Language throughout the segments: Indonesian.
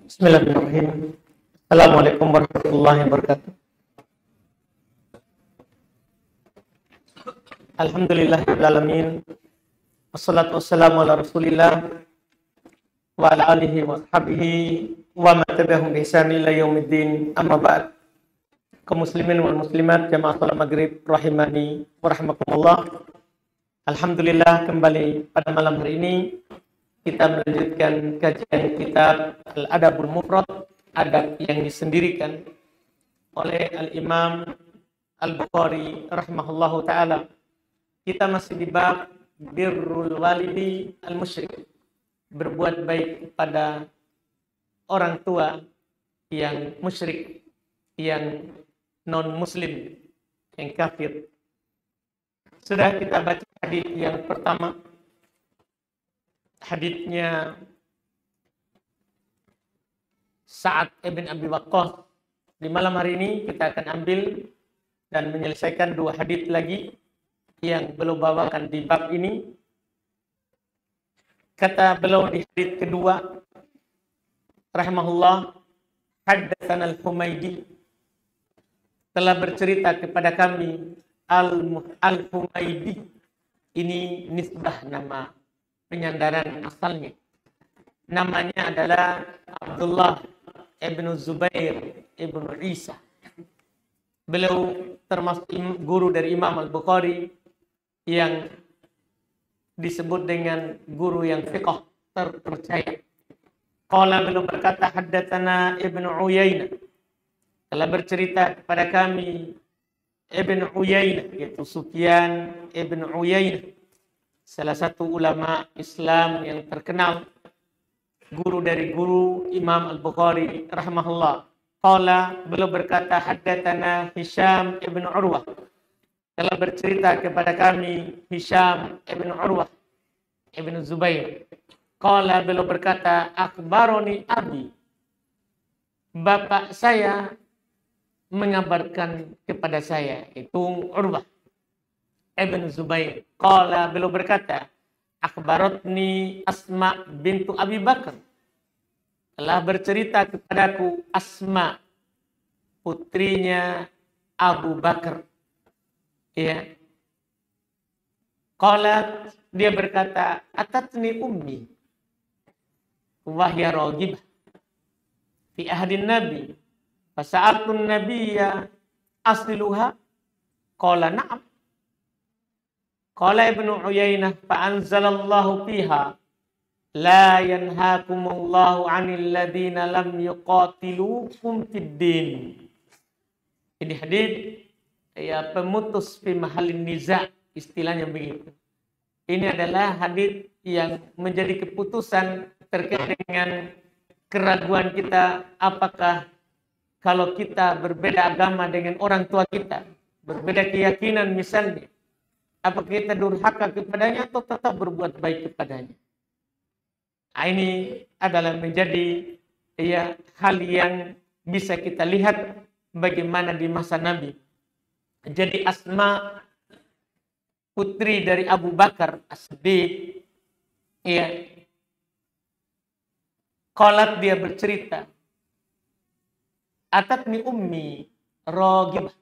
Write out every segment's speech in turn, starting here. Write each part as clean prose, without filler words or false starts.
Bismillahirrahmanirrahim. Assalamualaikum warahmatullahi wabarakatuh. Alhamdulillahirabbil alamin. Wassalatu wassalamu ala Rasulillah wa ala alihi wa sahbihi wa man tabi'ahum bi ihsan ila yaumiddin. Amma ba'd. Kaum muslimin wal muslimat jamaah salat maghrib rahimani wa rahimakumullah. Alhamdulillah, kembali pada malam hari ini kita melanjutkan kajian kitab Al-Adabul Mufrad, adab yang disendirikan oleh Al-Imam Al-Bukhari rahimahullahu ta'ala. Kita masih di bab birrul walidi al-musyrik, berbuat baik pada orang tua yang musyrik, yang non-muslim, yang kafir. Sudah kita baca hadis yang pertama, haditsnya Sa'ad ibn Abi Waqqas. Di malam hari ini kita akan ambil dan menyelesaikan dua hadits lagi yang beliau bawakan di bab ini. Kata beliau di hadits kedua, rahimahullah, haddatsana al-Humaydi, telah bercerita kepada kami al-Humaydi. Ini nisbah nama penyandaran asalnya. Namanya adalah Abdullah ibn Zubair ibn Isa. Beliau termasuk guru dari Imam Al-Bukhari yang disebut dengan guru yang fiqh terpercaya. Qala, beliau berkata, haddatsana Ibn Uyainah, telah bercerita kepada kami Ibn Uyainah, yaitu Sufyan Ibn Uyainah, salah satu ulama Islam yang terkenal, guru dari guru Imam Al-Bukhari rahimahullah. Qala, beliau berkata, haddatsana Hisham ibn Urwah, telah bercerita kepada kami Hisham ibn Urwah ibn Zubair. Qala, beliau berkata, akhbaroni abi, bapak saya mengabarkan kepada saya, itu Urwah ibn Zubair. Qala, beliau berkata, akhbaratni Asma bintu Abi Bakar, telah bercerita kepadaku Asma, putrinya Abu Bakar. Ya. Qala, dia berkata, atatni ummi wahya ragibah fi ahdin nabi fasa'altun nabiyya asliluha. Qala na'am. Qala Ibnu Uyainah, fa'anzalallahu fiha la yanhakumullahu 'anil ladzina lam yuqatilukum fid din. Ini hadis ya pemutus fi mahallin niza', istilahnya begitu. Ini adalah hadis yang menjadi keputusan terkait dengan keraguan kita, apakah kalau kita berbeda agama dengan orang tua kita, berbeda keyakinan misalnya, apakah kita durhaka kepadanya atau tetap berbuat baik kepadanya. Nah, ini adalah menjadi ya hal yang bisa kita lihat bagaimana di masa Nabi. Jadi Asma, putri dari Abu Bakar As-Siddiq, ya, qalat, dia bercerita, atatni ummi ragibah,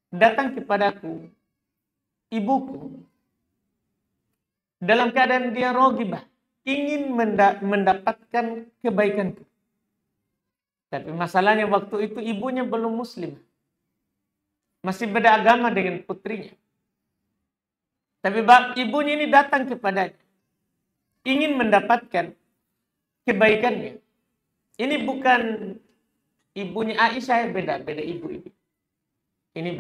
datang kepadaku ibuku dalam keadaan dia ragibah, ingin mendapatkan kebaikanku. Tapi masalahnya waktu itu ibunya belum muslim, masih beda agama dengan putrinya. Tapi ibunya ini datang kepadanya, ingin mendapatkan kebaikannya. Ini bukan ibunya Aisyah, beda ibu ini. Ini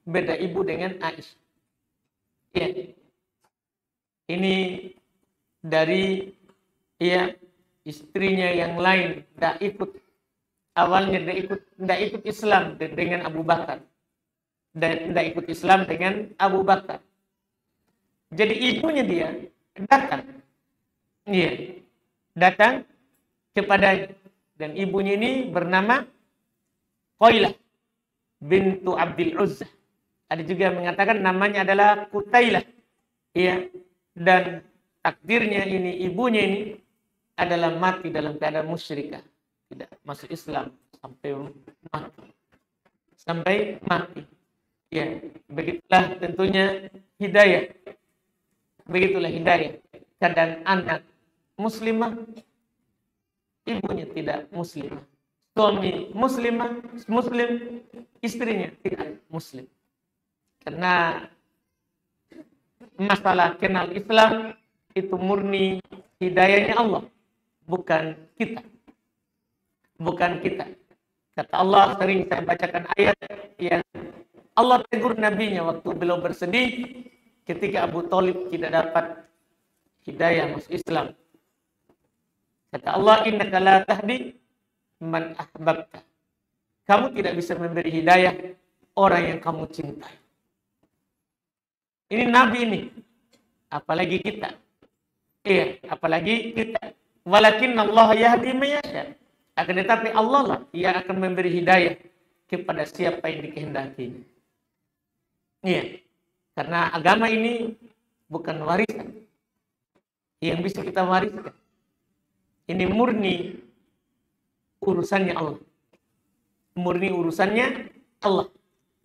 beda ibu dengan Aisyah. Ya. Ini dari istrinya yang lain, awalnya tidak ikut Islam dengan Abu Bakar, dan tidak ikut Islam dengan Abu Bakar. Jadi ibunya dia datang kepada, dan ibunya ini bernama Qailah bintu Abdul Uzza. Ada juga yang mengatakan namanya adalah Qutailah. Dan takdirnya ini, ibunya ini adalah mati dalam keadaan musyrikah, tidak masuk Islam sampai mati. Sampai mati. Ya, begitulah tentunya hidayah. Begitulah hidayah. Kadang anak muslimah, ibunya tidak muslimah. Suami muslim, istrinya tidak muslim. Karena masalah kenal Islam itu murni hidayahnya Allah, bukan kita. Bukan kita. Kata Allah, sering saya bacakan ayat yang Allah tegur nabinya waktu beliau bersedih ketika Abu Thalib tidak dapat hidayah masuk Islam. Kata Allah, innaka la tahdi man ahbabta. Kamu tidak bisa memberi hidayah orang yang kamu cintai. Ini nabi ini, apalagi kita. Iya, apalagi kita. Walakin Allah yahdi man yasha. Akan tetapi Allah lah yang akan memberi hidayah kepada siapa yang dikehendakinya. Iya, karena agama ini bukan warisan yang bisa kita wariskan. Ini murni urusannya Allah. Murni urusannya Allah.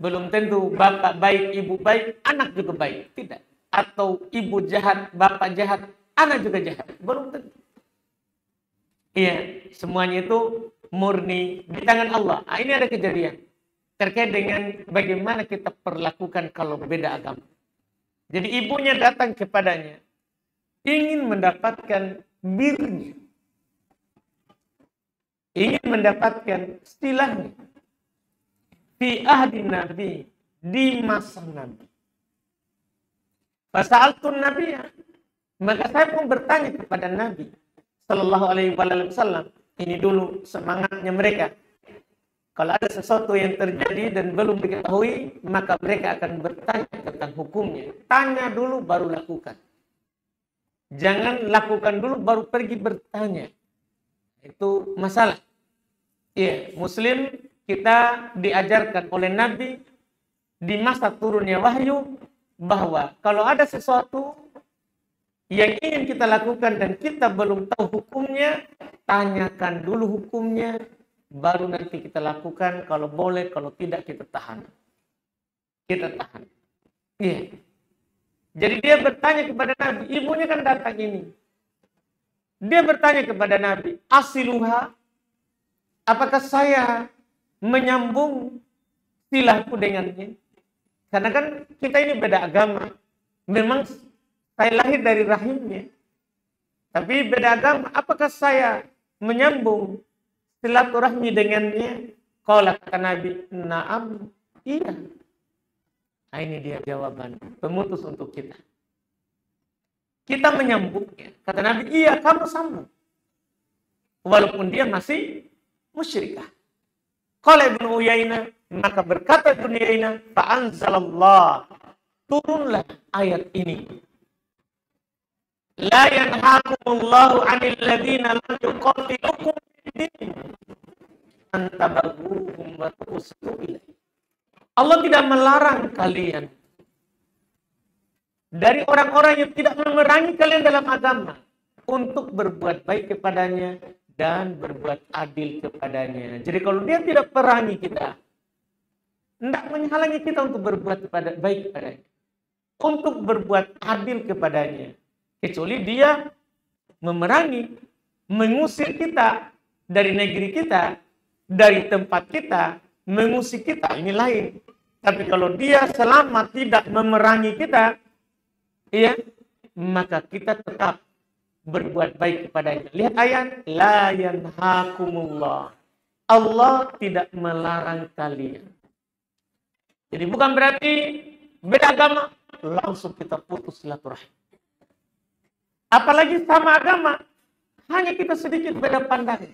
Belum tentu bapak baik, ibu baik, anak juga baik. Tidak. Atau ibu jahat, bapak jahat, anak juga jahat. Belum tentu. Iya, semuanya itu murni di tangan Allah. Nah, ini ada kejadian terkait dengan bagaimana kita perlakukan kalau beda agama. Jadi ibunya datang kepadanya, ingin mendapatkan birnya, ingin mendapatkan istilahnya fi ahdi Nabi, di masa Nabi. Fasa'altun Nabiya, maka saya pun bertanya kepada Nabi Sallallahu Alaihi Wasallam. Ini dulu semangatnya mereka. Kalau ada sesuatu yang terjadi dan belum diketahui, maka mereka akan bertanya tentang hukumnya. Tanya dulu baru lakukan. Jangan lakukan dulu baru pergi bertanya. Itu masalah. Iya, Muslim kita diajarkan oleh Nabi di masa turunnya wahyu bahwa kalau ada sesuatu yang ingin kita lakukan dan kita belum tahu hukumnya, tanyakan dulu hukumnya, baru nanti kita lakukan. Kalau boleh, kalau tidak kita tahan. Kita tahan. Iya. Jadi dia bertanya kepada Nabi, ibunya kan datang ini. Dia bertanya kepada Nabi, asiluha, apakah saya menyambung silahku dengannya? Karena kan kita ini beda agama. Memang saya lahir dari rahimnya. Tapi beda agama, apakah saya menyambung silaturahmi dengannya? Qala kata Nabi, na'am, iya. Nah, ini dia jawaban pemutus untuk kita. Kita menyambungnya. Kata Nabi, iya kamu sambung. Walaupun dia masih musyrikah. Qala Ibnu Uyainah, maka berkata Ibnu Uyainah, fa'anzalallah, turunlah ayat ini. La yanhakumullahu 'anil ladzina lam yuqatilukum fid-din an tabarruhum wa tuqsitu ilaihi. Allah tidak melarang kalian dari orang-orang yang tidak memerangi kalian dalam agama untuk berbuat baik kepadanya dan berbuat adil kepadanya. Jadi kalau dia tidak perangi kita, tidak menghalangi kita untuk berbuat baik kepadanya, untuk berbuat adil kepadanya. Kecuali dia memerangi, mengusir kita dari negeri kita, dari tempat kita, mengusir kita, ini lain. Tapi kalau dia selama tidak memerangi kita, ya, maka kita tetap berbuat baik kepadanya. Lihat ayat, la yanhakumullah. Allah tidak melarang kalian. Jadi bukan berarti beda agama, langsung kita putus silaturahmi. Apalagi sama agama, hanya kita sedikit beda pandangan.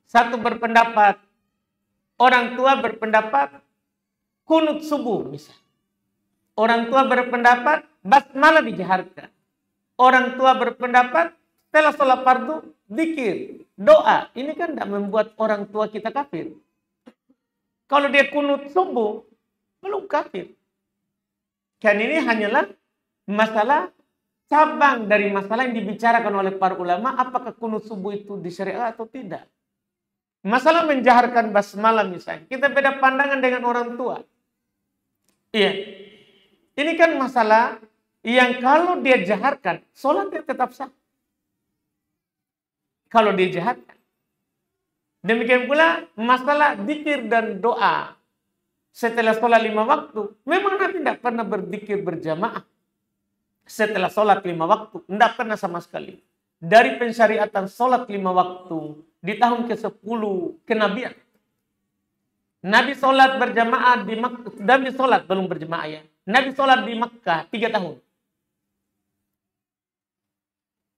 Satu berpendapat, orang tua berpendapat, kunut subuh misal. Orang tua berpendapat, basmalah dijaharkan. Orang tua berpendapat, setelah sholat fardu, zikir, doa. Ini kan tidak membuat orang tua kita kafir. Kalau dia kunut subuh, belum kafir. Kan ini hanyalah masalah cabang dari masalah yang dibicarakan oleh para ulama, apakah kunut subuh itu disyariat atau tidak. Masalah menjaharkan basmalah misalnya, kita beda pandangan dengan orang tua. Iya, ini kan masalah yang kalau dia jaharkan, sholatnya tetap sah. Kalau dia jahatkan. Demikian pula masalah zikir dan doa setelah sholat 5 waktu. Memang Nabi tidak pernah berzikir berjamaah setelah sholat 5 waktu. Tidak pernah sama sekali. Dari pensyariatan sholat 5 waktu di tahun ke-10 kenabian. Nabi sholat berjamaah di Makkah. Nabi sholat belum berjamaah ya. Nabi sholat di Makkah 3 tahun.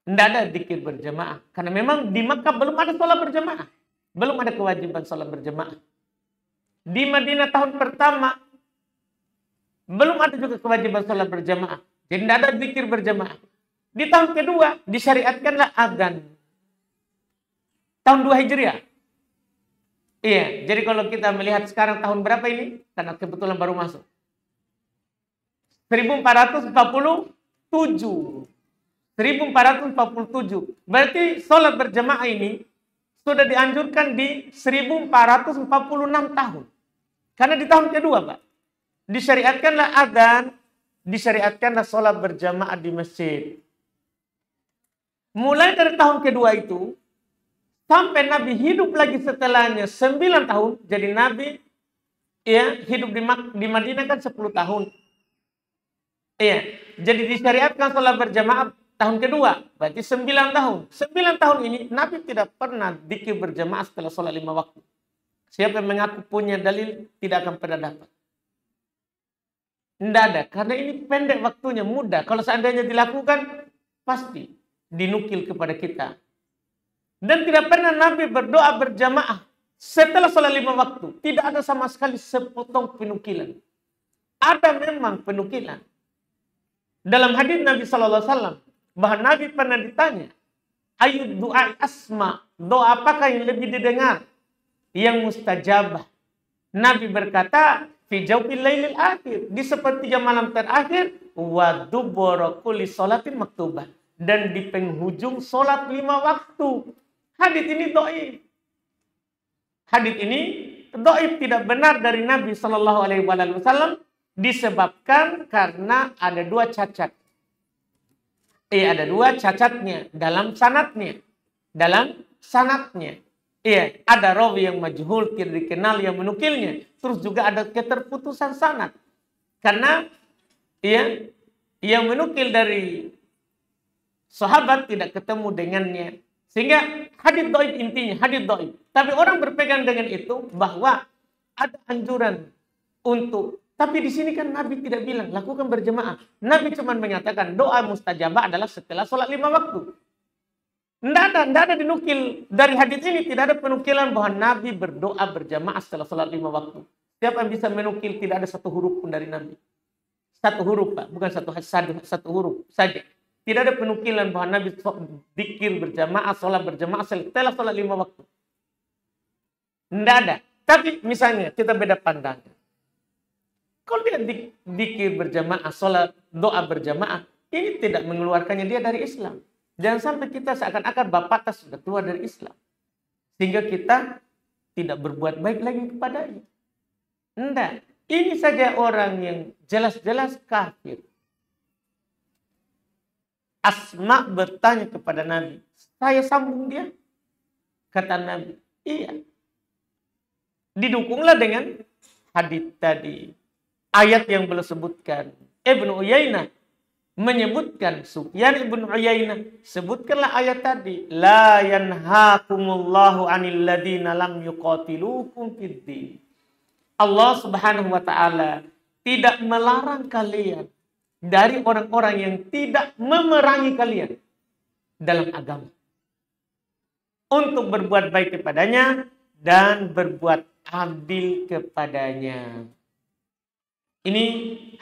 Tidak ada zikir berjamaah. Karena memang di Makkah belum ada sholat berjamaah. Belum ada kewajiban sholat berjamaah. Di Madinah tahun pertama, belum ada juga kewajiban sholat berjamaah. Jadi tidak ada zikir berjamaah. Di tahun kedua, disyariatkanlah adzan. Tahun 2 Hijriah. Iya, jadi kalau kita melihat sekarang tahun berapa ini? Karena kebetulan baru masuk. 1447. 1447. Berarti sholat berjamaah ini sudah dianjurkan di 1446 tahun. Karena di tahun kedua, Pak. Disyariatkanlah adzan, disyariatkanlah sholat berjamaah di masjid. Mulai dari tahun kedua itu, sampai Nabi hidup lagi setelahnya 9 tahun. Jadi Nabi ya hidup di Madinah kan 10 tahun. Iya, jadi disyariatkan sholat berjamaah tahun kedua, berarti 9 tahun. 9 tahun ini Nabi tidak pernah zikir berjamaah setelah sholat 5 waktu. Siapa yang mengaku punya dalil tidak akan pernah dapat. Tidak ada, karena ini pendek waktunya, mudah. Kalau seandainya dilakukan, pasti dinukil kepada kita. Dan tidak pernah Nabi berdoa berjamaah setelah sholat 5 waktu. Tidak ada sama sekali sepotong penukilan. Ada memang penukilan. Dalam hadis Nabi SAW, bahwa Nabi pernah ditanya, ayu doa asma, doa apakah yang lebih didengar? Yang mustajabah. Nabi berkata, fi jawfil lailil akhir, di sepertiga malam terakhir, wa dubura kulli sholatin maktubah, dan di penghujung sholat 5 waktu. Hadis ini dhaif. Hadis ini dhaif, tidak benar dari Nabi SAW, disebabkan karena ada 2 cacat. Ada 2 cacatnya dalam sanadnya. Iya, ada rawi yang majhul, tidak dikenal yang menukilnya. Terus juga ada keterputusan sanad. Karena yang menukil dari sahabat tidak ketemu dengannya. Sehingga hadits dhaif intinya, hadits dhaif. Tapi orang berpegang dengan itu bahwa ada anjuran untuk. Tapi di sini kan Nabi tidak bilang lakukan berjamaah. Nabi cuma menyatakan doa mustajabah adalah setelah sholat 5 waktu. Tidak ada dinukil dari hadits ini, tidak ada penukilan bahwa Nabi berdoa berjamaah setelah sholat 5 waktu. Siapa yang bisa menukil? Tidak ada satu huruf pun dari Nabi. Satu huruf, Pak, bukan satu huruf saja. Tidak ada penukilan bahwa Nabi zikir berjamaah, sholat berjamaah setelah sholat 5 waktu. Tidak ada. Tapi misalnya kita beda pandangan. Kalau dia zikir berjamaah, sholat, doa berjamaah, ini tidak mengeluarkannya dia dari Islam. Jangan sampai kita seakan-akan bapak sudah keluar dari Islam. Sehingga kita tidak berbuat baik lagi kepadanya. Tidak. Ini saja orang yang jelas-jelas kafir. Asma bertanya kepada Nabi, saya sambung dia? Kata Nabi, iya. Didukunglah dengan hadits tadi. Ayat yang belum sebutkan. Ibnu Uyainah menyebutkan, Sufyan ibn Uyainah sebutkanlah ayat tadi, la yanhaakumullahu 'anil ladina lam yuqatilukum fid din. Allah Subhanahu wa taala tidak melarang kalian dari orang-orang yang tidak memerangi kalian dalam agama untuk berbuat baik kepadanya dan berbuat adil kepadanya. Ini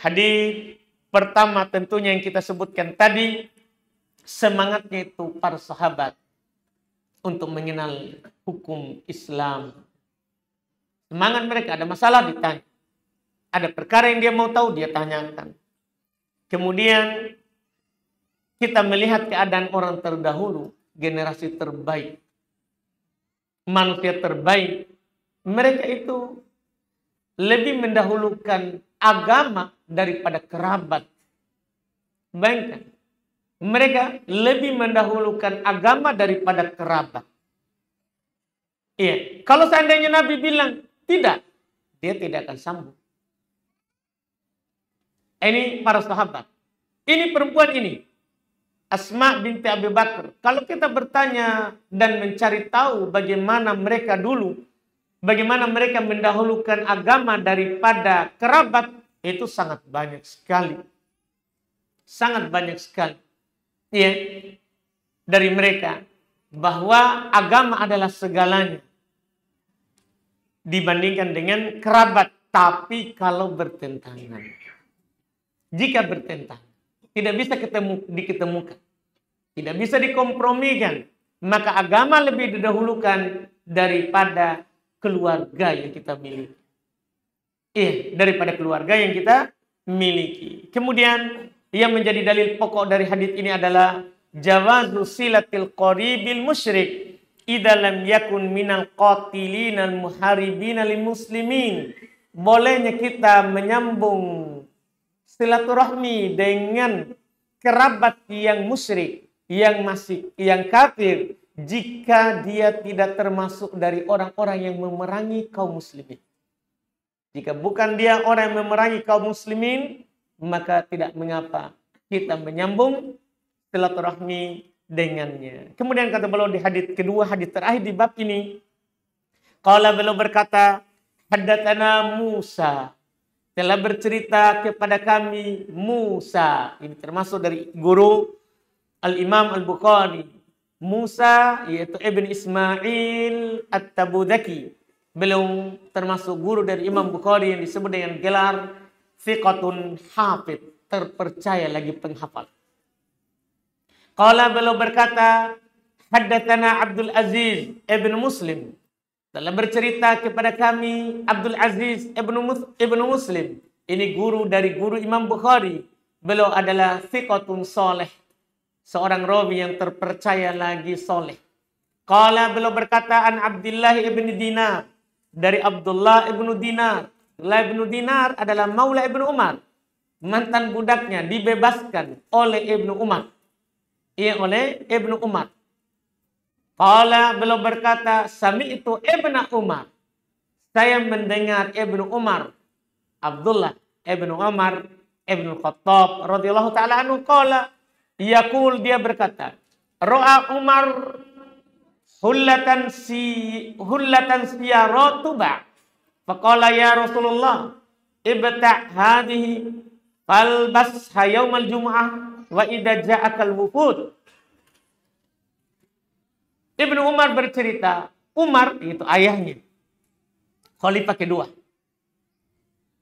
hadis pertama tentunya yang kita sebutkan tadi, semangatnya itu para sahabat untuk mengenal hukum Islam. Semangat mereka, ada masalah ditanya. Ada perkara yang dia mau tahu, dia tanyakan. Kemudian kita melihat keadaan orang terdahulu, generasi terbaik, manusia terbaik, mereka itu lebih mendahulukan agama daripada kerabat. Bayangkan, mereka lebih mendahulukan agama daripada kerabat. Iya, kalau seandainya Nabi bilang tidak, dia tidak akan sambung. Ini para sahabat. Ini perempuan ini, Asma binti Abi Bakar. Kalau kita bertanya dan mencari tahu bagaimana mereka dulu, bagaimana mereka mendahulukan agama daripada kerabat, itu sangat banyak sekali. Sangat banyak sekali. Ya, dari mereka. Bahwa agama adalah segalanya. Dibandingkan dengan kerabat. Tapi kalau bertentangan. Jika bertentangan. Tidak bisa diketemukan. Tidak bisa dikompromikan. Maka agama lebih didahulukan daripada keluarga yang kita miliki. Daripada keluarga yang kita miliki. Kemudian yang menjadi dalil pokok dari hadis ini adalah jawazu silatil qaribil musyrik idza lam yakun minal qatilin al muharibin lil muslimin. Bolehnya kita menyambung silaturahmi dengan kerabat yang musyrik, yang kafir, jika dia tidak termasuk dari orang-orang yang memerangi kaum muslimin. Jika bukan dia orang yang memerangi kaum muslimin, maka tidak mengapa kita menyambung silaturahmi dengannya. Kemudian kata beliau di hadis kedua, hadis terakhir di bab ini, qala beliau berkata, haddatsana Musa, telah bercerita kepada kami Musa. Ini termasuk dari guru Al-Imam Al-Bukhari. Musa yaitu Ibn Ismail At-Tabudaki. Beliau termasuk guru dari Imam Bukhari yang disebut dengan gelar thiqatun hafid, terpercaya lagi penghafal. Qala beliau berkata, haddatsana Abdul Aziz ibn Muslim. Telah bercerita kepada kami Abdul Aziz ibn Muslim. Ini guru dari guru Imam Bukhari. Beliau adalah thiqatun soleh. Seorang rawi yang terpercaya lagi soleh. Qala beliau berkata an Abdullah ibn Dinar. Dari Abdullah ibn Dinar. Abdullah ibn Dinar adalah maula ibn Umar. Mantan budaknya dibebaskan oleh Ibnu Umar. Oleh Ibnu Umar. Qala beliau berkata, sami'tu Ibnu Umar. Saya mendengar Ibnu Umar. Abdullah Ibnu Umar Ibnu Khattab radhiyallahu taala anhu qala, yaqul, dia berkata, ra'a Umar hullatan siyaratuba. Faqala ya Rasulullah, ibta' hadhihi falbasha yaumal jum'ah wa idza ja'akal wufud. Ibnu Umar bercerita, Umar itu ayahnya, khalifah kedua,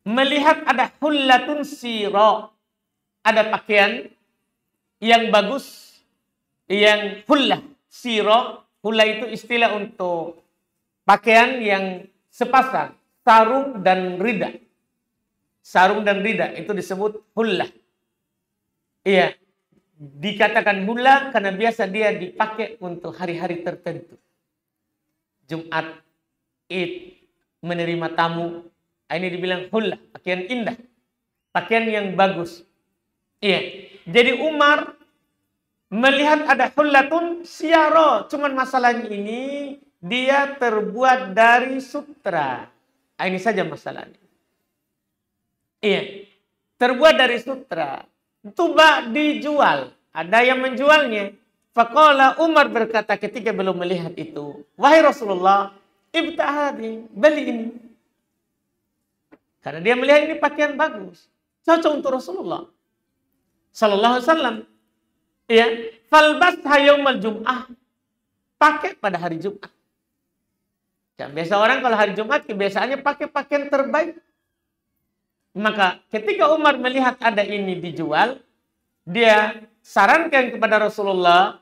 melihat ada hullatun sira, ada pakaian yang bagus, yang hullah. Sira, hullah itu istilah untuk pakaian yang sepasang, sarung dan rida. Sarung dan rida itu disebut hullah. Iya, dikatakan hullah karena biasa dia dipakai untuk hari-hari tertentu. Jumat, Id, menerima tamu. Ini dibilang hullah, pakaian indah. Pakaian yang bagus. Iya. Jadi Umar melihat ada hullatun siyara. Cuman masalahnya ini dia terbuat dari sutra. Ini saja masalahnya. Iya. Terbuat dari sutra. Tuba dijual. Ada yang menjualnya. Faqala, Umar berkata ketika belum melihat itu, wahai Rasulullah, ibta'hadi, beli ini. Karena dia melihat ini pakaian bagus. Cocok untuk Rasulullah sallallahu alaihi wasallam. Ya, falbasha yaumal jum'ah. Pakai pada hari Jumat. Dan biasa orang kalau hari Jumat kebiasaannya pakai pakaian terbaik. Maka ketika Umar melihat ada ini dijual, dia sarankan kepada Rasulullah,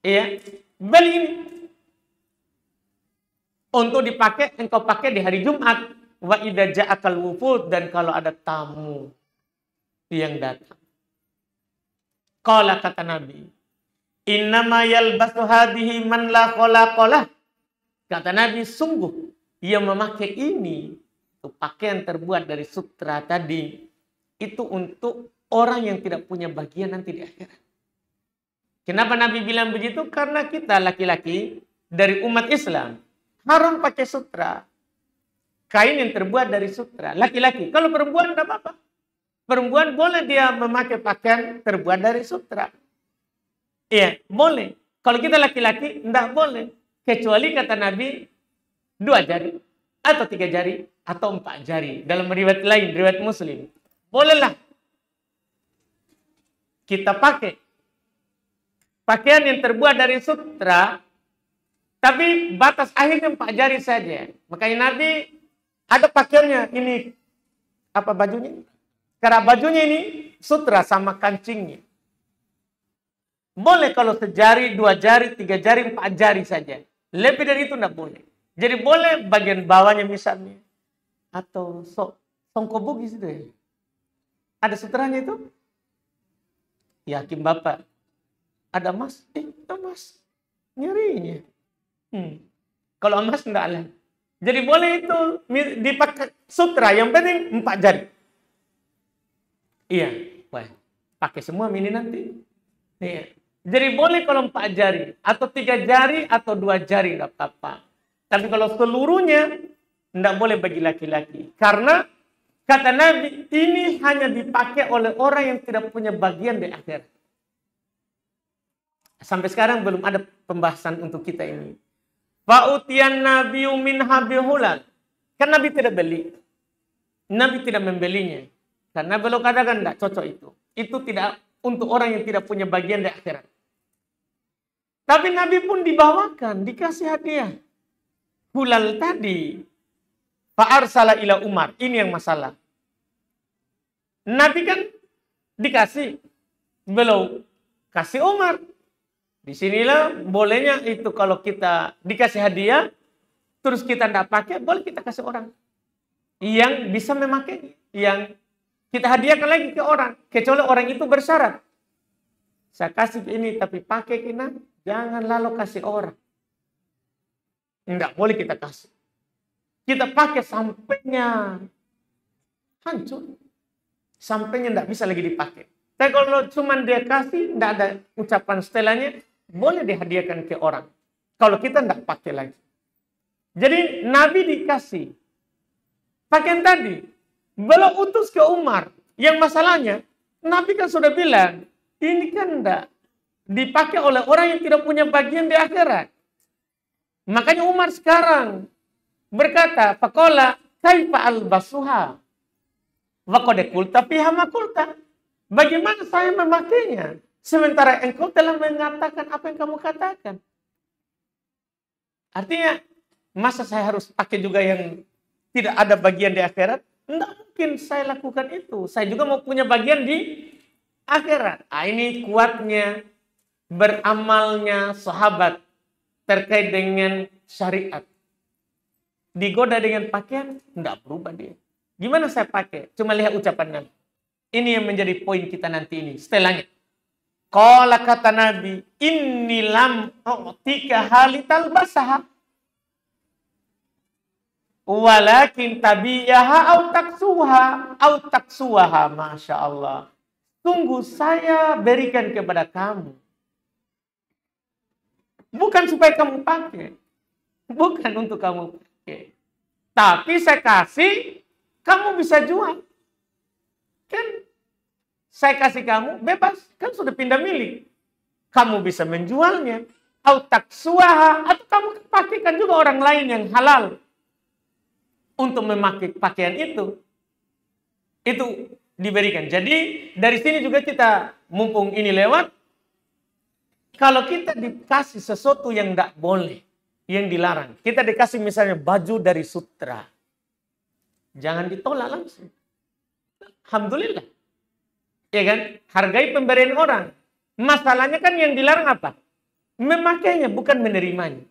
ya, beli ini. Untuk dipakai, engkau pakai di hari Jumat. Wa idza ja'akal wufud, dan kalau ada tamu yang datang. Qala, kata Nabi, innama yalbasu hadhihi man la khalaqalah. Kata Nabi, sungguh yang memakai ini, itu pakaian terbuat dari sutra tadi, itu untuk orang yang tidak punya bagian nanti di akhirat. Kenapa Nabi bilang begitu? Karena kita laki-laki dari umat Islam haram pakai sutra. Kain yang terbuat dari sutra. Laki-laki. Kalau perempuan tidak apa-apa. Perempuan boleh dia memakai pakaian terbuat dari sutra. Iya, boleh. Kalau kita laki-laki, tidak boleh. Kecuali kata Nabi, 2 jari, atau 3 jari, atau 4 jari. Dalam riwayat lain, riwayat Muslim. Bolehlah kita pakai pakaian yang terbuat dari sutra, tapi batas akhirnya 4 jari saja. Makanya Nabi ada pakaiannya ini, apa bajunya? Karena bajunya ini sutra sama kancingnya. Boleh kalau 1 jari, 2 jari, 3 jari, 4 jari saja. Lebih dari itu tidak boleh. Jadi boleh bagian bawahnya misalnya. Atau songko bugis itu ya. Ada sutranya itu? Yakin Bapak. Ada emas? Emas. Nyerinya. Kalau emas enggak lah. Jadi boleh itu dipakai sutra. Yang penting 4 jari. Iya. Wah, pakai semua ini nanti. Iya. Jadi boleh kalau 4 jari. Atau 3 jari atau 2 jari. Enggak apa-apa. Tapi kalau seluruhnya enggak boleh bagi laki-laki. Karena kata Nabi, ini hanya dipakai oleh orang yang tidak punya bagian di akhirat. Sampai sekarang belum ada pembahasan untuk kita ini. Fa'utiyan nabiyyu min habihulal. Kan Nabi tidak beli. Nabi tidak membelinya. Karena beliau katakan tidak cocok itu. Itu tidak untuk orang yang tidak punya bagian di akhirat. Tapi Nabi pun dibawakan, dikasih hadiah. Hulal tadi. Fa'arsala ila Umar. Ini yang masalah. Nabi kan dikasih. Beliau kasih Umar. Disinilah bolehnya itu kalau kita dikasih hadiah. Terus kita tidak pakai. Boleh kita kasih orang. Yang bisa memakai. Yang kita hadiahkan lagi ke orang. Kecuali orang itu bersyarat. Saya kasih ini tapi pakai kena. Jangan lalu kasih orang. Tidak boleh kita kasih. Kita pakai sampainya hancur. Sampainya tidak bisa lagi dipakai. Tapi kalau cuma dia kasih, tidak ada ucapan setelahnya, boleh dihadiahkan ke orang. Kalau kita tidak pakai lagi. Jadi Nabi dikasih pakaian tadi. Beliau utus ke Umar. Yang masalahnya, Nabi kan sudah bilang, ini kan tidak dipakai oleh orang yang tidak punya bagian di akhirat. Makanya Umar sekarang berkata, faqala kaifa albasuha wa qad qulta fiha ma qulta. Bagaimana saya memakainya sementara engkau telah mengatakan apa yang kamu katakan? Artinya, masa saya harus pakai juga yang tidak ada bagian di akhirat? Tidak mungkin saya lakukan itu. Saya juga mau punya bagian di akhirat. Ini kuatnya beramalnya sahabat terkait dengan syariat. Digoda dengan pakaian, enggak berubah dia. Gimana saya pakai? Cuma lihat ucapan Nabi. Ini yang menjadi poin kita nanti ini. Setelahnya. Qala, kata Nabi, inni lam u'tika halital basaha. Walakin tabiyaha au taksuha. Masya Allah. Tunggu saya berikan kepada kamu. Bukan supaya kamu pakai. Bukan untuk kamu pakai. Tapi saya kasih, kamu bisa jual. Kan saya kasih kamu, bebas. Kan sudah pindah milik. Kamu bisa menjualnya. Atau taksuaha. Atau kamu pakaikan juga orang lain yang halal. Untuk memakai pakaian itu. Itu diberikan. Jadi dari sini juga kita, mumpung ini lewat. Kalau kita dikasih sesuatu yang tidak boleh, yang dilarang. Kita dikasih misalnya baju dari sutra. Jangan ditolak langsung. Alhamdulillah. Ya kan? Hargai pemberian orang. Masalahnya kan yang dilarang apa? Memakainya, bukan menerimanya.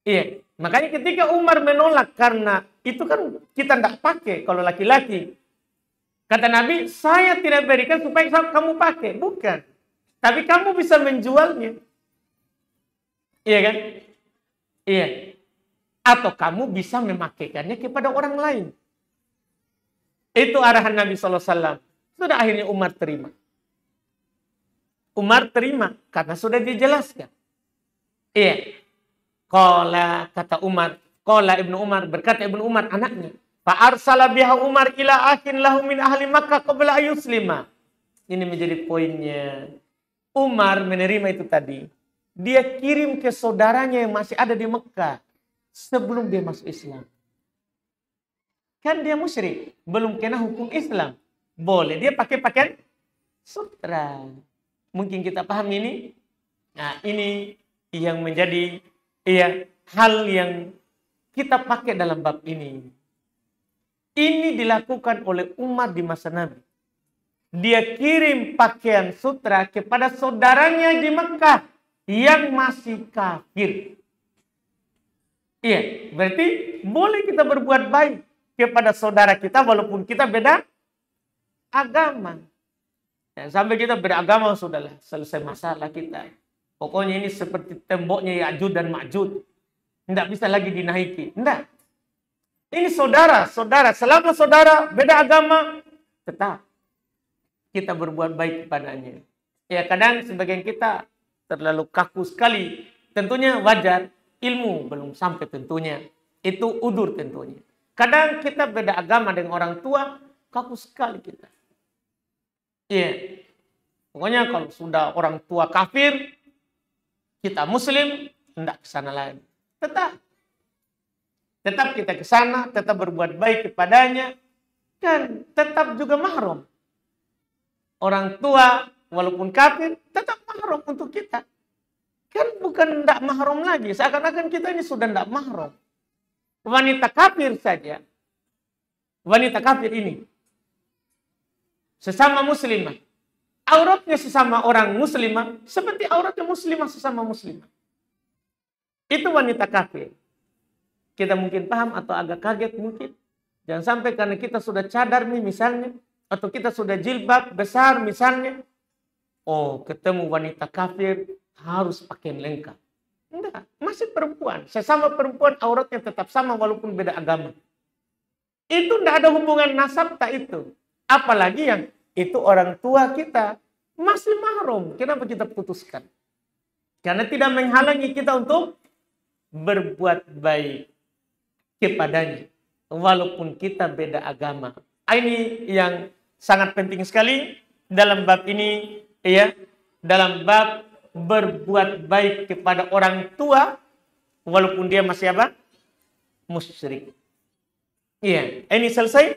Iya. Makanya ketika Umar menolak karena itu kan kita tidak pakai kalau laki-laki. Kata Nabi, saya tidak berikan supaya kamu pakai. Bukan. Tapi kamu bisa menjualnya. Iya kan? Iya. Atau kamu bisa memakaikannya kepada orang lain. Itu arahan Nabi SAW. Sudah akhirnya Umar terima. Umar terima karena sudah dijelaskan. Iya. Kata Umar, Ibnu Umar, berkata Ibnu Umar anaknya, fa arsala biha Umar ila akhin lahu min ahli Makkah qabla ayuslima. Ini menjadi poinnya. Umar menerima itu tadi. Dia kirim ke saudaranya yang masih ada di Mekah sebelum dia masuk Islam. Kan dia musyrik, belum kena hukum Islam. Boleh dia pakai pakaian sutra. Mungkin kita paham ini. Nah, ini yang menjadi hal yang kita pakai dalam bab ini. Ini dilakukan oleh Umar di masa Nabi. Dia kirim pakaian sutra kepada saudaranya di Mekah yang masih kafir. Iya, berarti boleh kita berbuat baik kepada saudara kita walaupun kita beda agama. Ya, sampai kita beda agama sudahlah, selesai masalah kita. Pokoknya ini seperti temboknya Ya'juj dan Ma'juj. Tidak bisa lagi dinaiki. Tidak. Ini saudara. Selama saudara beda agama, tetap kita berbuat baik kepadanya. Ya kadang sebagian kita terlalu kaku sekali. Tentunya wajar. Ilmu belum sampai tentunya. Itu udur tentunya. Kadang kita beda agama dengan orang tua, kaku sekali kita. Iya. Pokoknya kalau sudah orang tua kafir, kita muslim, tidak ke sana lagi. Tetap kita ke sana, tetap berbuat baik kepadanya, dan tetap juga mahram. Orang tua, walaupun kafir, tetap mahram untuk kita. Kan bukan tidak mahram lagi, seakan-akan kita ini sudah tidak mahram. Wanita kafir saja, wanita kafir ini, sesama muslimah, auratnya sesama orang muslimah, seperti auratnya muslimah sesama muslimah. Itu wanita kafir. Kita mungkin paham atau agak kaget mungkin. Jangan sampai karena kita sudah cadar nih misalnya, atau kita sudah jilbab besar misalnya, oh ketemu wanita kafir harus pakaian lengkap. Enggak, masih perempuan. Sesama perempuan auratnya tetap sama walaupun beda agama. Itu tidak ada hubungan nasab tak itu. Apalagi yang itu orang tua kita masih mahram. Kenapa kita putuskan? Karena tidak menghalangi kita untuk berbuat baik kepadanya. Walaupun kita beda agama. Ini yang sangat penting sekali dalam bab ini. Ya, dalam bab berbuat baik kepada orang tua walaupun dia masih apa? Musyrik. Iya, ini selesai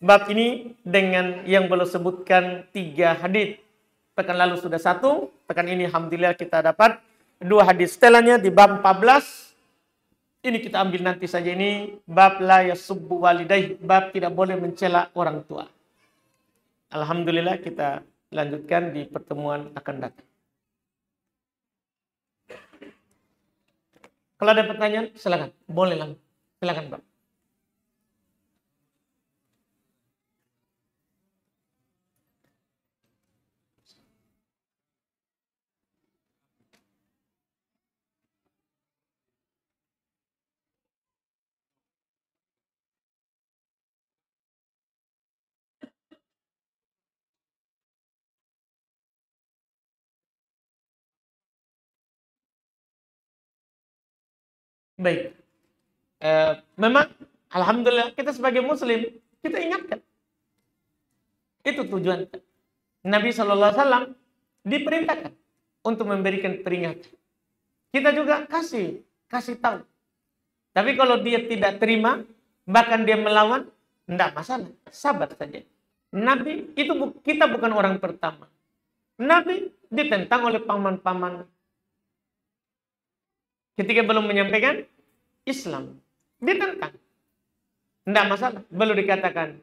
bab ini dengan yang belum sebutkan 3 hadis. Pekan lalu sudah 1, pekan ini alhamdulillah kita dapat 2 hadis setelahnya di bab 14. Ini kita ambil nanti saja, ini bab la yasubbu walidaih, bab tidak boleh mencela orang tua. Alhamdulillah kita lanjutkan di pertemuan akan datang. Kalau ada pertanyaan, silakan. Boleh langsung. Silakan, Pak. Baik. Memang alhamdulillah kita sebagai muslim kita ingatkan. Itu tujuan Nabi SAW diperintahkan untuk memberikan peringatan. Kita juga kasih tahu. Tapi kalau dia tidak terima, bahkan dia melawan, tidak masalah, sabar saja. Nabi itu kita bukan orang pertama. Nabi ditentang oleh paman-paman ketika belum menyampaikan Islam, ditentang. Tidak masalah. Belum dikatakan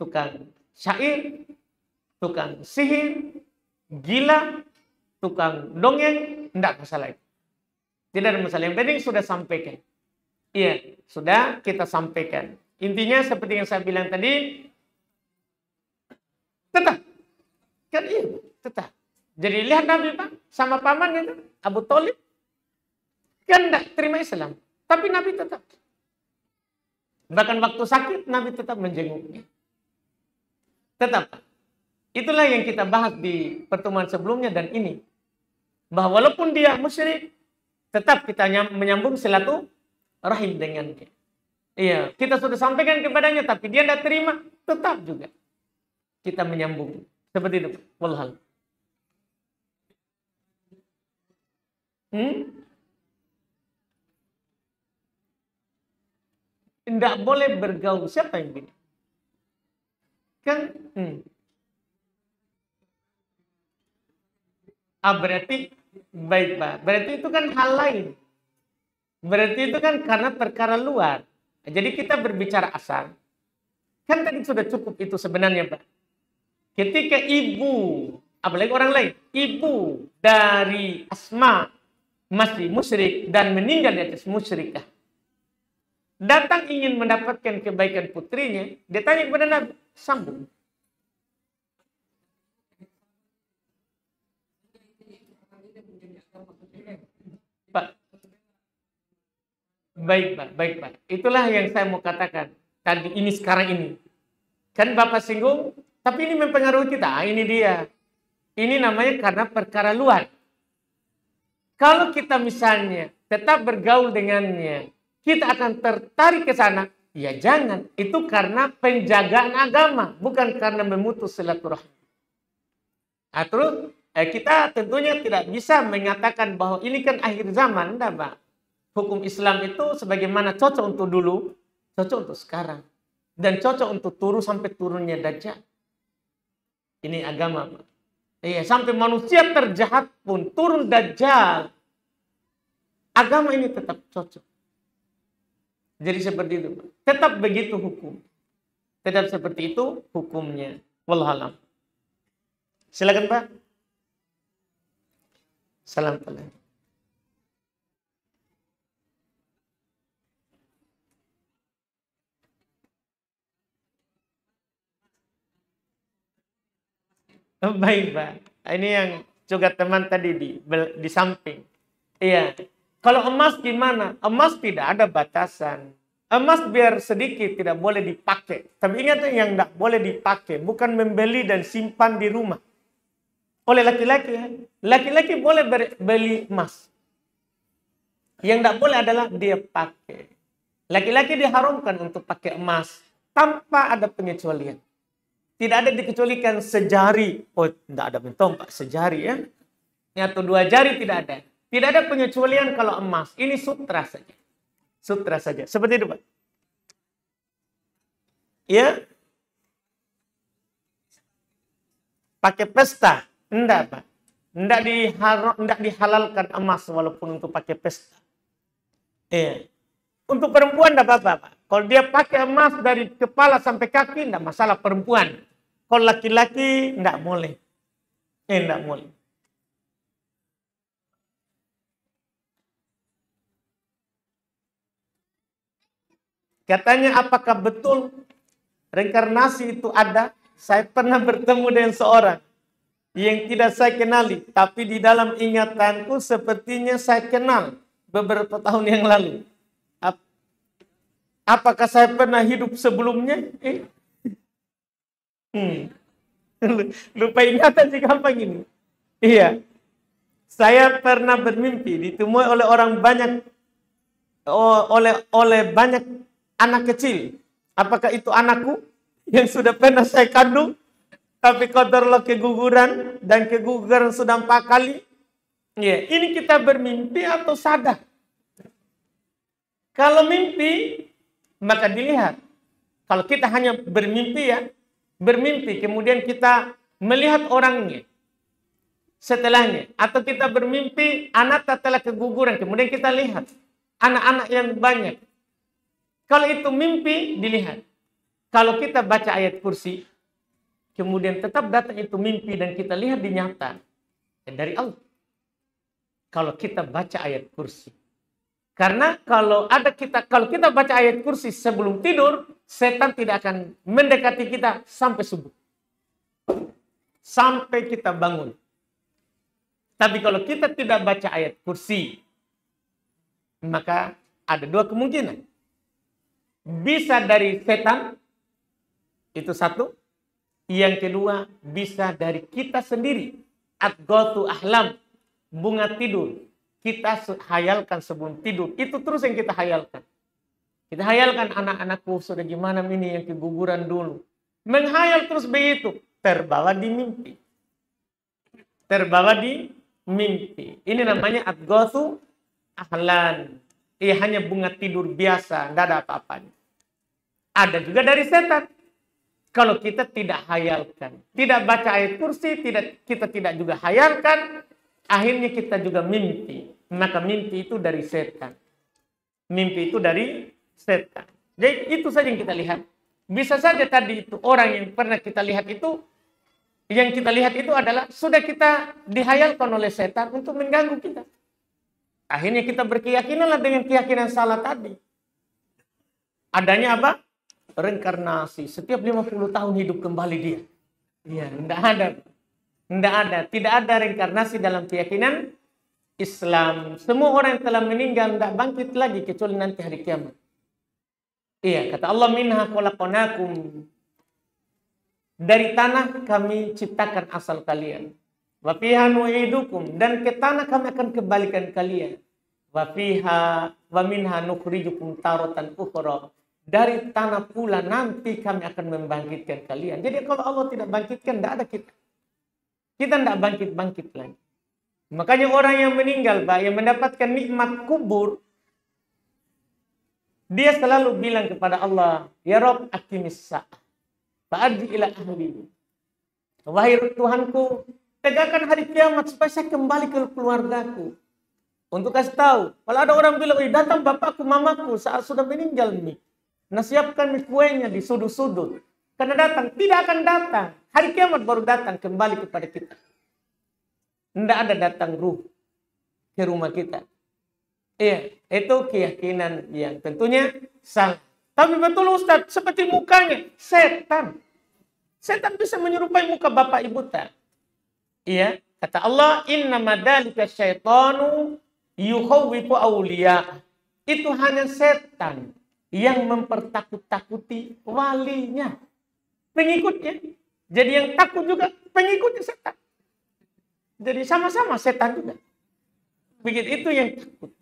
tukang syair, tukang sihir, gila, tukang dongeng. Tidak masalah itu. Tidak ada masalah. Yang penting sudah sampaikan. Iya, sudah kita sampaikan. Intinya seperti yang saya bilang tadi, tetap. Kan iya, tetap. Jadi lihat Nabi Pak, sama pamannya itu, Abu Thalib, kan tidak terima Islam. Tapi Nabi tetap. Bahkan waktu sakit, Nabi tetap menjenguknya. Tetap. Itulah yang kita bahas di pertemuan sebelumnya dan ini. Bahwa walaupun dia musyrik, tetap kita menyambung silaturahim dengannya. Iya, kita sudah sampaikan kepadanya, tapi dia tidak terima, tetap juga kita menyambung. Seperti itu. Walhal. Tidak boleh bergaul. Siapa yang bilang? Kan? Berarti baik Pak. Berarti itu kan hal lain. Berarti itu kan karena perkara luar. Jadi kita berbicara asal. Kan tadi sudah cukup itu sebenarnya Pak. Ketika ibu, apalagi orang lain, ibu dari Asma masih musyrik dan meninggal di atas musyrikah, datang ingin mendapatkan kebaikan putrinya, dia tanya kepada Nabi, sambung. Pak, baik Pak. Itulah yang saya mau katakan tadi ini sekarang ini. Kan Bapak singgung, tapi ini mempengaruhi kita. Ini dia. Ini namanya karena perkara luar. Kalau kita misalnya tetap bergaul dengannya, kita akan tertarik ke sana. Ya jangan. Itu karena penjagaan agama, bukan karena memutus silaturahmi. Terus kita tentunya tidak bisa mengatakan bahwa ini kan akhir zaman. Enggak, Pak. Hukum Islam itu sebagaimana cocok untuk dulu, cocok untuk sekarang. Dan cocok untuk turun sampai turunnya Dajjal. Ini agama, Pak. Iya, sampai manusia terjahat pun turun Dajjal. Agama ini tetap cocok. Jadi seperti itu, Pak. Tetap begitu hukum. Tetap seperti itu hukumnya. Wallahualam. Silakan, Pak. Salam alaikum. Baik, Pak. Ini yang juga teman tadi di samping. Iya. Kalau emas gimana? Emas tidak ada batasan. Emas biar sedikit tidak boleh dipakai. Tapi ingat yang tidak boleh dipakai. Bukan membeli dan simpan di rumah. Oleh laki-laki. Laki-laki boleh beli emas. Yang tidak boleh adalah dia pakai. Laki-laki diharamkan untuk pakai emas. Tanpa ada pengecualian. Tidak ada dikecualikan sejari. Oh, tidak ada bentuk, Pak. Sejari ya. Atau 2 jari tidak ada. Tidak ada pengecualian kalau emas. Ini sutra saja. Sutra saja. Seperti itu, Pak. Ya. Pakai pesta. Enggak, Pak. Enggak dihalalkan emas walaupun untuk pakai pesta. Iya. Untuk perempuan enggak apa-apa, Pak. Kalau dia pakai emas dari kepala sampai kaki, enggak masalah perempuan. Kalau laki-laki, enggak boleh. Enggak boleh. Katanya apakah betul reinkarnasi itu ada? Saya pernah bertemu dengan seorang yang tidak saya kenali. Tapi di dalam ingatanku sepertinya saya kenal beberapa tahun yang lalu. Apakah saya pernah hidup sebelumnya? Lupa ingatan sih gampang ini. Iya. Saya pernah bermimpi ditemui oleh orang banyak, oleh banyak anak kecil. Apakah itu anakku yang sudah pernah saya kandung? Tapi qadarullah keguguran dan keguguran sudah 4 kali. Ya, ini kita bermimpi atau sadar? Kalau mimpi, maka dilihat. Kalau kita hanya bermimpi ya, bermimpi kemudian kita melihat orangnya setelahnya. Atau kita bermimpi anak telah keguguran, kemudian kita lihat anak-anak yang banyak. Kalau itu mimpi, dilihat. Kalau kita baca ayat kursi, kemudian tetap datang itu mimpi dan kita lihat di nyata, dari Allah. Kalau kita baca ayat kursi. Karena kalau kita baca ayat kursi sebelum tidur, setan tidak akan mendekati kita sampai subuh. Sampai kita bangun. Tapi kalau kita tidak baca ayat kursi, maka ada dua kemungkinan. Bisa dari setan, itu satu. Yang kedua, bisa dari kita sendiri. Adghatu ahlam, bunga tidur. Kita hayalkan sebelum tidur. Itu terus yang kita hayalkan. Kita hayalkan anak-anakku sudah gimana ini yang keguguran dulu. Menghayal terus begitu. Terbawa di mimpi. Terbawa di mimpi. Ini namanya adghatu ahlan. Ia hanya bunga tidur biasa. Tidak ada apa-apanya. Ada juga dari setan. Kalau kita tidak hayalkan. Tidak baca ayat kursi. Kita tidak juga hayalkan. Akhirnya kita juga mimpi. Maka mimpi itu dari setan. Mimpi itu dari setan. Jadi itu saja yang kita lihat. Bisa saja tadi itu orang yang pernah kita lihat itu, yang kita lihat itu adalah sudah kita dihayalkan oleh setan untuk mengganggu kita. Akhirnya kita berkeyakinanlah dengan keyakinan salah tadi. Adanya apa? Reinkarnasi. Setiap 50 tahun hidup kembali dia. Iya, tidak ada. Tidak ada. Tidak ada reinkarnasi dalam keyakinan Islam. Semua orang yang telah meninggal tidak bangkit lagi kecuali nanti hari kiamat. Iya, kata Allah, minha khalaqnakum. Dari tanah kami ciptakan asal kalian. Wa fiha nu'idukum, dan ke tanah kami akan kembalikan kalian. Wa fiha wa minha nukhrijukum taratan ukhra. Dari tanah pula nanti kami akan membangkitkan kalian. Jadi kalau Allah tidak bangkitkan, tidak ada kita. Kita tidak bangkit-bangkit lagi. Makanya orang yang meninggal, Pak, yang mendapatkan nikmat kubur, dia selalu bilang kepada Allah, Ya Rabb, aqimis sa'ah. Fa'arji ila ahli. Wahai Tuhanku, tegakkan hari kiamat supaya saya kembali ke keluargaku. Untuk kasih tahu, kalau ada orang bilang, datang bapakku, mamaku saat sudah meninggal nih. Nah, siapkan kuenya di sudut-sudut. Karena datang, tidak akan datang. Hari kiamat baru datang kembali kepada kita. Tidak ada datang ruh ke rumah kita. Iya, itu keyakinan yang tentunya salah. Tapi betul Ustaz, seperti mukanya setan. Setan bisa menyerupai muka bapak ibu tak? Iya, kata Allah, innama dzalika syaitanu yukhawwifu awliya. Itu hanya setan yang mempertakut-takuti walinya, pengikutnya. Jadi yang takut juga pengikutnya setan. Jadi sama-sama setan juga. Begitu itu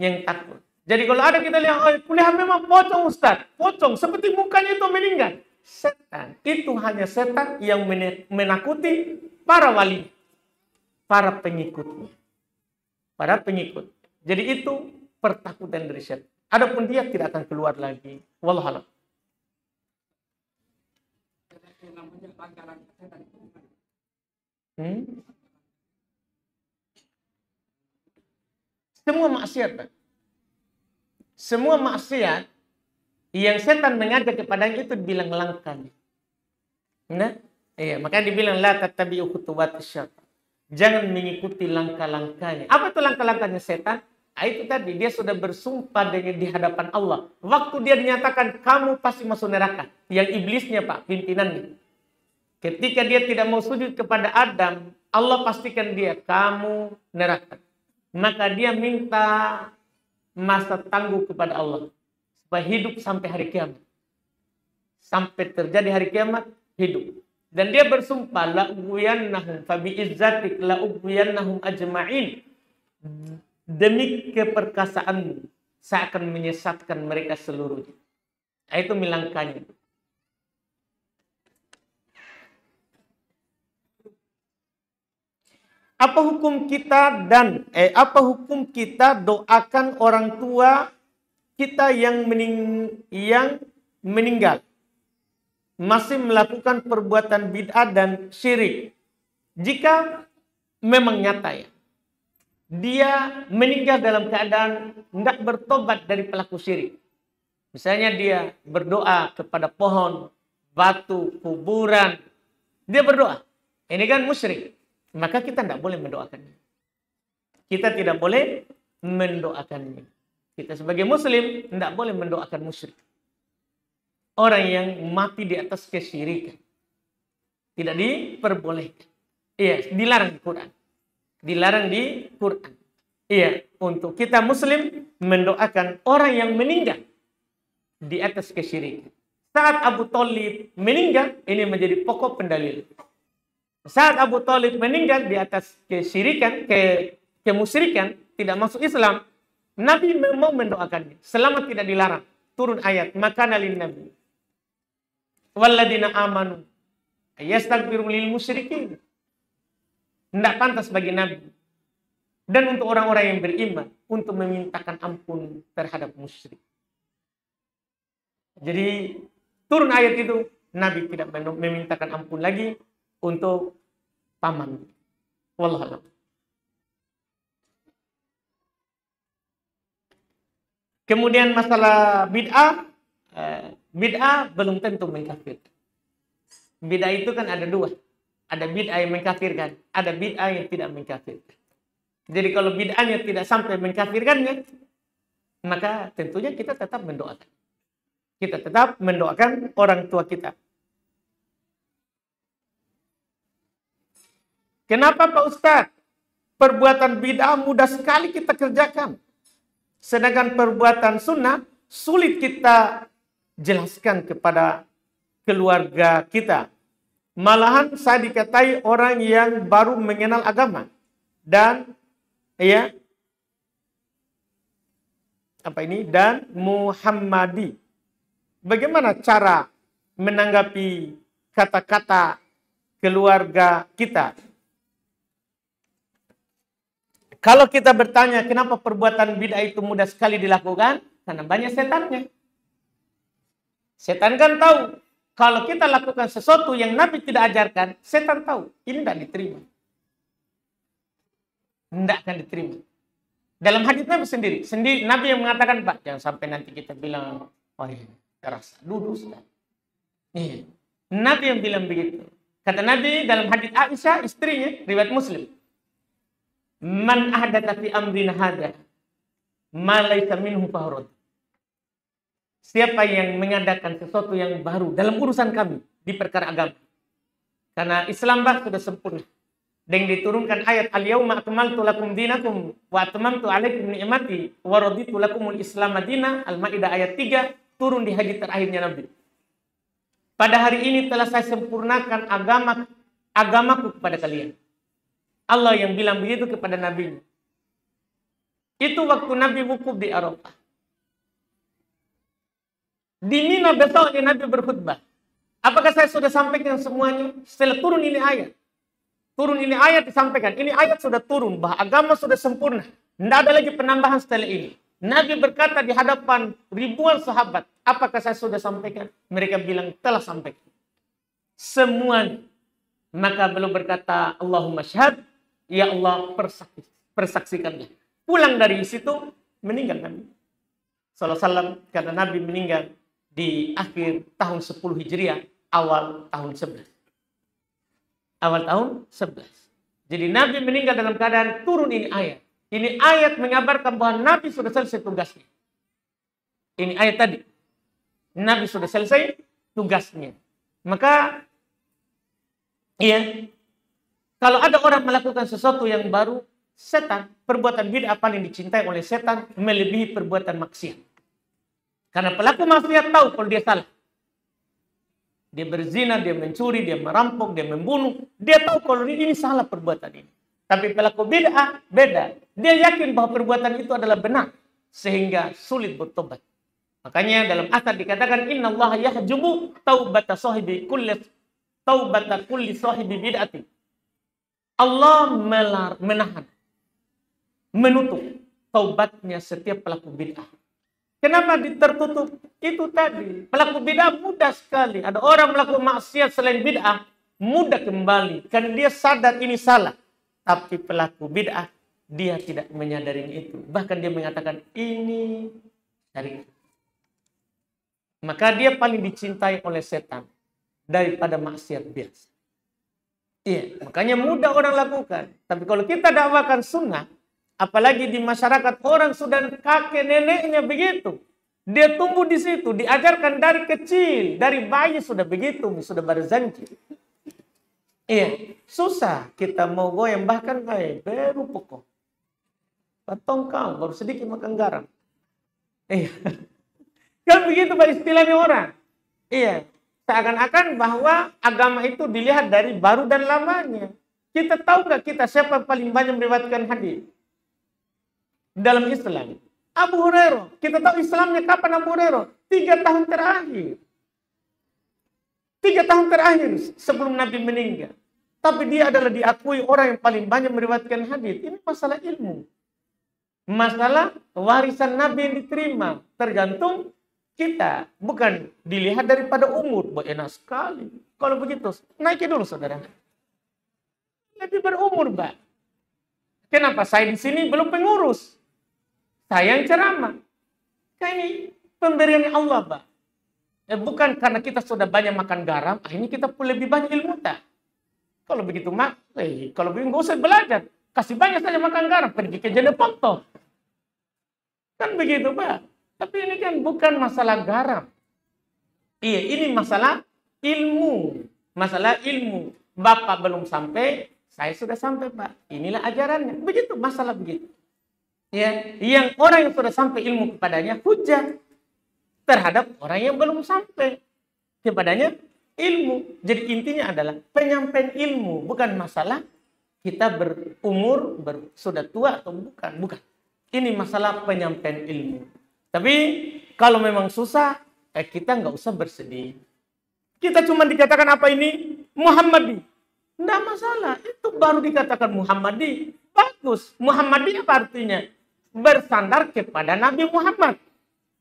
yang takut. Jadi kalau ada kita lihat, oh, kuliah memang pocong Ustaz. Pocong, seperti mukanya itu meninggal. Setan. Itu hanya setan yang menakuti para wali. Para pengikutnya. Para pengikut. Jadi itu pertakutan dari setan. Adapun dia tidak akan keluar lagi. Wallahualam. Semua maksiat, Pak. Semua maksiat yang setan mengajak kepadanya itu dibilang langkahnya. Nah, iya, makanya dibilang la tattabi'u khutuwatis syaitan. Jangan mengikuti langkah-langkahnya. Apa itu langkah-langkahnya setan? Nah, itu tadi dia sudah bersumpah dengan di hadapan Allah. Waktu dia dinyatakan kamu pasti masuk neraka. Yang iblisnya, Pak, pimpinannya. Ketika dia tidak mau sujud kepada Adam, Allah pastikan dia kamu neraka. Maka dia minta masa tangguh kepada Allah supaya hidup sampai hari kiamat. Sampai terjadi hari kiamat, hidup. Dan dia bersumpah, la ughwiyannahum fa bi'izzatik la ughwiyannahum ajma'in. Demi keperkasaanmu, saya akan menyesatkan mereka seluruhnya. Itu milangkanya. Apa hukum kita doakan orang tua kita yang meninggal masih melakukan perbuatan bid'ah dan syirik? Jika memang nyata ya, dia meninggal dalam keadaan tidak bertobat dari pelaku syirik. Misalnya dia berdoa kepada pohon, batu, kuburan. Dia berdoa. Ini kan musyrik. Maka kita tidak boleh mendoakannya. Kita tidak boleh mendoakannya. Kita sebagai muslim tidak boleh mendoakan musyrik. Orang yang mati di atas kesyirikan. Tidak diperbolehkan. Iya, dilarang di Quran. Dilarang di Quran. Iya, untuk kita muslim mendoakan orang yang meninggal di atas kesyirikan. Saat Abu Thalib meninggal, ini menjadi pokok pendalil. Saat Abu Thalib meninggal di atas kesyirikan, kemusyrikan, tidak masuk Islam, Nabi mau mendoakannya. Selama tidak dilarang. Turun ayat, makana lin nabi walladina amanu yastaghfiru lil musyrikin. Tidak pantas bagi Nabi dan untuk orang-orang yang beriman untuk memintakan ampun terhadap musyrik. Jadi turun ayat itu, Nabi tidak memintakan ampun lagi untuk paman. Wallahu a'lam. Kemudian masalah bid'ah, bid'ah belum tentu mengkafirkan. Bid'ah itu kan ada dua. Ada bid'ah yang mengkafirkan, ada bid'ah yang tidak mengkafirkan. Jadi kalau bid'ahnya tidak sampai mengkafirkannya, maka tentunya kita tetap mendoakan. Kita tetap mendoakan orang tua kita. Kenapa Pak Ustadz? Perbuatan bid'ah mudah sekali kita kerjakan. Sedangkan perbuatan sunnah sulit kita jelaskan kepada keluarga kita. Malahan saya dikatai orang yang baru mengenal agama. Dan dan Muhammadi. Bagaimana cara menanggapi kata-kata keluarga kita? Kalau kita bertanya kenapa perbuatan bid'ah itu mudah sekali dilakukan, karena banyak setannya. Setan kan tahu kalau kita lakukan sesuatu yang Nabi tidak ajarkan, setan tahu ini tidak diterima. Tidak akan diterima. Dalam hadis Nabi sendiri Nabi yang mengatakan, Pak, jangan sampai nanti kita bilang, oh iya, terasa duduk sudah. Nabi yang bilang begitu. Kata Nabi dalam hadis Aisyah, istrinya, riwayat Muslim, man ahdatsa fi amrina hada ma laysa minhu fahrud. Siapa yang mengadakan sesuatu yang baru dalam urusan kami di perkara agama. Karena Islam sudah sempurna. Dan diturunkan ayat al-yauma akmaltu lakum dinakum wa atmamtu alaikum ni'mati wa raditu lakumul Islam madina. Al-Maidah ayat 3 turun di haji terakhirnya Nabi. Pada hari ini telah saya sempurnakan agamaku kepada kalian. Allah yang bilang begitu kepada Nabi. Itu waktu Nabi wukuf di Arafah. Di Mina besoknya Nabi berkhutbah. Apakah saya sudah sampaikan semuanya? Setelah turun ini ayat. Turun ini ayat disampaikan. Ini ayat sudah turun. Bahwa agama sudah sempurna. Tidak ada lagi penambahan setelah ini. Nabi berkata di hadapan ribuan sahabat. Apakah saya sudah sampaikan? Mereka bilang telah sampaikan. Semuanya. Maka beliau berkata, Allahumma syahad. Ya Allah, persaksikanlah. Pulang dari situ, meninggal Nabi sallallahu alaihi wasallam, karena Nabi meninggal di akhir tahun 10 Hijriah, awal tahun 11. Awal tahun 11. Jadi Nabi meninggal dalam keadaan turun ini ayat. Ini ayat mengabarkan bahwa Nabi sudah selesai tugasnya. Ini ayat tadi. Nabi sudah selesai tugasnya. Maka, kalau ada orang melakukan sesuatu yang baru, setan, perbuatan bid'ah paling dicintai oleh setan melebihi perbuatan maksiat. Karena pelaku maksiat tahu kalau dia salah. Dia berzina, dia mencuri, dia merampok, dia membunuh. Dia tahu kalau ini salah perbuatan ini. Tapi pelaku bid'ah beda. Dia yakin bahwa perbuatan itu adalah benar. Sehingga sulit bertobat. Makanya dalam asar dikatakan, Inna Allah yahjubu taubata kulli sahibi bid'ati. Allah menahan, menutup taubatnya setiap pelaku bid'ah. Kenapa tertutup? Itu tadi. Pelaku bid'ah mudah sekali. Ada orang melakukan maksiat selain bid'ah, mudah kembali. Karena dia sadar ini salah. Tapi pelaku bid'ah, dia tidak menyadari itu. Bahkan dia mengatakan, ini syariat. Maka dia paling dicintai oleh setan daripada maksiat biasa. Iya, makanya mudah orang lakukan. Tapi kalau kita dakwakan sunnah, apalagi di masyarakat orang sudah kakek neneknya begitu. Dia tumbuh di situ, diajarkan dari kecil, dari bayi sudah begitu, sudah berzanji. Iya, susah kita mau goyang, bahkan baru pokok. Potong kau, baru sedikit makan garam. Iya. Kan begitu Pak istilahnya orang. Iya. Seakan-akan bahwa agama itu dilihat dari baru dan lamanya. Kita tahu nggak kita siapa paling banyak meriwayatkan hadis dalam Islam? Abu Hurairah. Kita tahu Islamnya kapan Abu Hurairah? 3 tahun terakhir. 3 tahun terakhir sebelum Nabi meninggal. Tapi dia adalah diakui orang yang paling banyak meriwayatkan hadis. Ini masalah ilmu. Masalah warisan Nabi yang diterima. Tergantung kita. Bukan dilihat daripada umur. Enak sekali. Kalau begitu, naiki dulu saudara. Lebih berumur, Mbak. Kenapa? Saya di sini belum pengurus. Saya yang ceramah. Ini pemberian Allah, Mbak. Bukan karena kita sudah banyak makan garam, akhirnya kita lebih banyak ilmu tak. Kalau begitu, kalau begitu nggak usah belajar. Kasih banyak saja makan garam, pergi ke Jeneponto. Kan begitu, Pak. Tapi ini kan bukan masalah garam. Iya, ini masalah ilmu. Masalah ilmu. Bapak belum sampai, saya sudah sampai, Pak. Inilah ajarannya. Begitu, masalah begitu. Ya, yang orang yang sudah sampai ilmu kepadanya hujah terhadap orang yang belum sampai kepadanya ilmu. Jadi intinya adalah penyampaian ilmu, bukan masalah kita berumur, sudah tua atau bukan. Ini masalah penyampaian ilmu. Tapi kalau memang susah, kita nggak usah bersedih. Kita cuma dikatakan apa ini? Muhammadi. Nggak masalah, itu baru dikatakan Muhammadi. Bagus. Muhammadi apa artinya? Bersandar kepada Nabi Muhammad.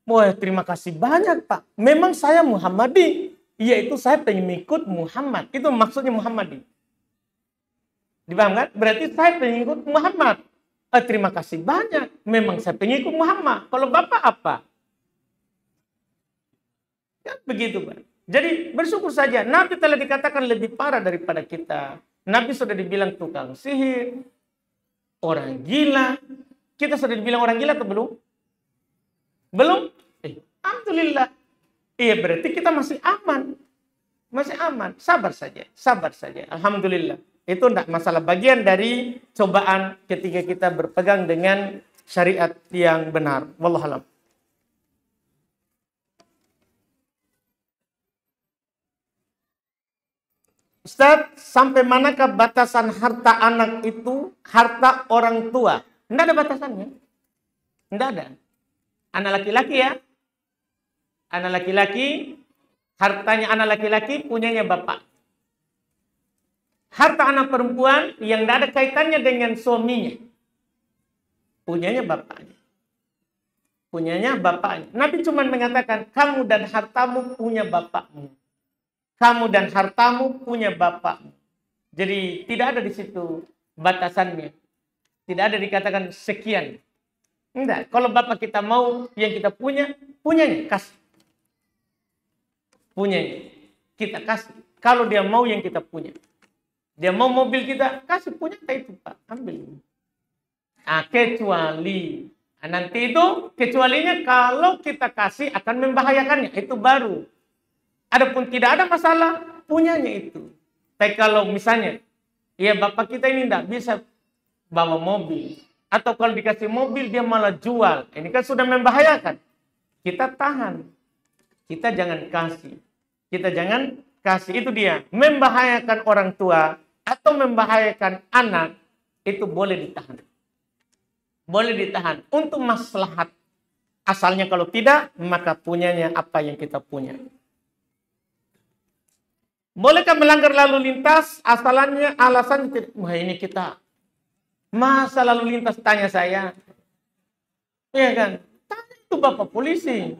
Wah, terima kasih banyak, Pak. Memang saya Muhammadi. Yaitu saya pengikut Muhammad. Itu maksudnya Muhammadi. Dipaham kan? Berarti saya pengikut Muhammad. Terima kasih banyak. Memang saya pengikut Muhammad. Kalau Bapak apa? Kan begitu, Pak. Jadi bersyukur saja. Nabi telah dikatakan lebih parah daripada kita. Nabi sudah dibilang tukang sihir. Orang gila. Kita sudah dibilang orang gila atau belum? Belum? Alhamdulillah. Iya, berarti kita masih aman. Masih aman. Sabar saja. Sabar saja. Alhamdulillah. Itu tidak masalah, bagian dari cobaan ketika kita berpegang dengan syariat yang benar. Wallahualam. Ustaz, sampai manakah batasan harta anak itu harta orang tua? Tidak ada batasannya. Tidak ada. Anak laki-laki ya. Anak laki-laki, hartanya anak laki-laki punyanya bapak. Harta anak perempuan yang tidak ada kaitannya dengan suaminya, punyanya bapaknya. Punyanya bapaknya. Nabi cuma mengatakan, kamu dan hartamu punya bapakmu. Kamu dan hartamu punya bapakmu. Jadi tidak ada di situ batasannya. Tidak ada dikatakan sekian. Enggak. Kalau bapak kita mau yang kita punya, punyanya kasih. Punyanya kita kasih. Kalau dia mau yang kita punya. Dia mau mobil kita, kasih punya itu Pak, ambil. Kecuali. Nanti itu kecualinya kalau kita kasih akan membahayakannya. Itu baru. Adapun tidak ada masalah, punyanya itu. Tapi kalau misalnya, ya bapak kita ini tidak bisa bawa mobil. Atau kalau dikasih mobil dia malah jual. Ini kan sudah membahayakan. Kita tahan. Kita jangan kasih. Kita jangan kasih. Itu dia. Membahayakan orang tua atau membahayakan anak, itu boleh ditahan. Boleh ditahan. Untuk maslahat. Asalnya kalau tidak, maka punyanya apa yang kita punya. Bolehkah melanggar lalu lintas? Asalnya alasan tidak. Wah ini kita. Masa lalu lintas tanya saya. Iya kan? Tanya itu Bapak polisi.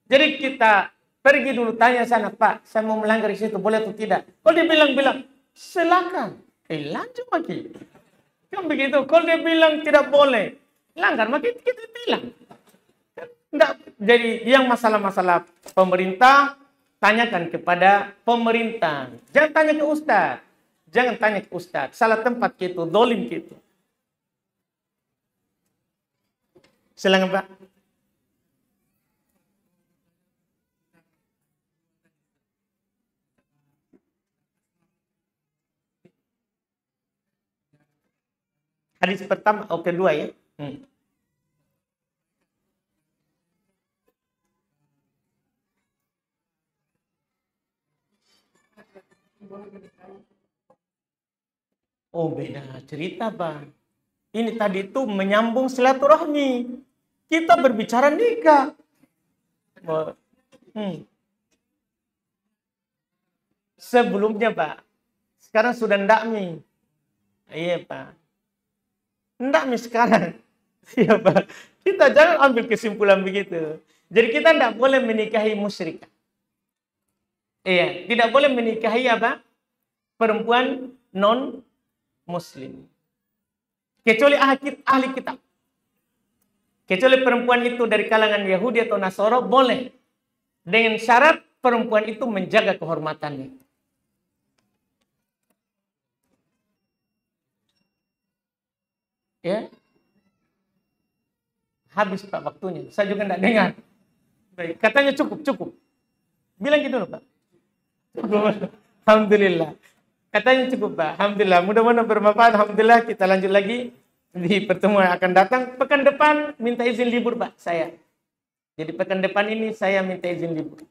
Jadi kita pergi dulu tanya sana, Pak, saya mau melanggar di situ, boleh atau tidak? Kalau dia bilang, silakan. Lanjut lagi. Kan begitu. Kalau dia bilang tidak boleh, langgar, maka kita bilang. Enggak. Jadi yang masalah-masalah pemerintah, tanyakan kepada pemerintah. Jangan tanya ke ustaz. Jangan tanya ke ustaz. Salah tempat gitu, dolim gitu. Silakan Pak. Hadis pertama, kedua ya. Oh, beda cerita, Bang. Ini tadi itu menyambung silaturahmi. Kita berbicara nikah. Sebelumnya, Pak. Sekarang sudah ndak mi. Iya, Pak. Ndak mi sekarang. Iya, Pak. Kita jangan ambil kesimpulan begitu. Jadi kita ndak boleh menikahi musyrik. Iya, tidak boleh menikahi apa? Perempuan non muslim. Kecuali ahli kitab. Kecuali perempuan itu dari kalangan Yahudi atau Nasara boleh. Dengan syarat perempuan itu menjaga kehormatannya. Ya. Habis Pak waktunya. Saya juga tidak dengar. Baik, katanya cukup. Bilang gitu loh Pak. Alhamdulillah. Katanya cukup Pak. Alhamdulillah. Mudah-mudahan bermanfaat. Alhamdulillah. Kita lanjut lagi di pertemuan yang akan datang. Pekan depan minta izin libur Pak saya. Jadi pekan depan ini saya minta izin libur.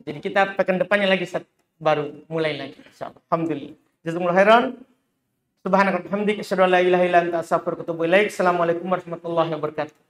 Jadi kita pekan depannya lagi baru mulai lagi. Insyaallah. Alhamdulillah. Jazakumullah khairan. Subhanaka wa bihamdika asyhadu an la ilaha illa anta astaghfiruka wa atubu ilaik. Assalamualaikum warahmatullahi wabarakatuh.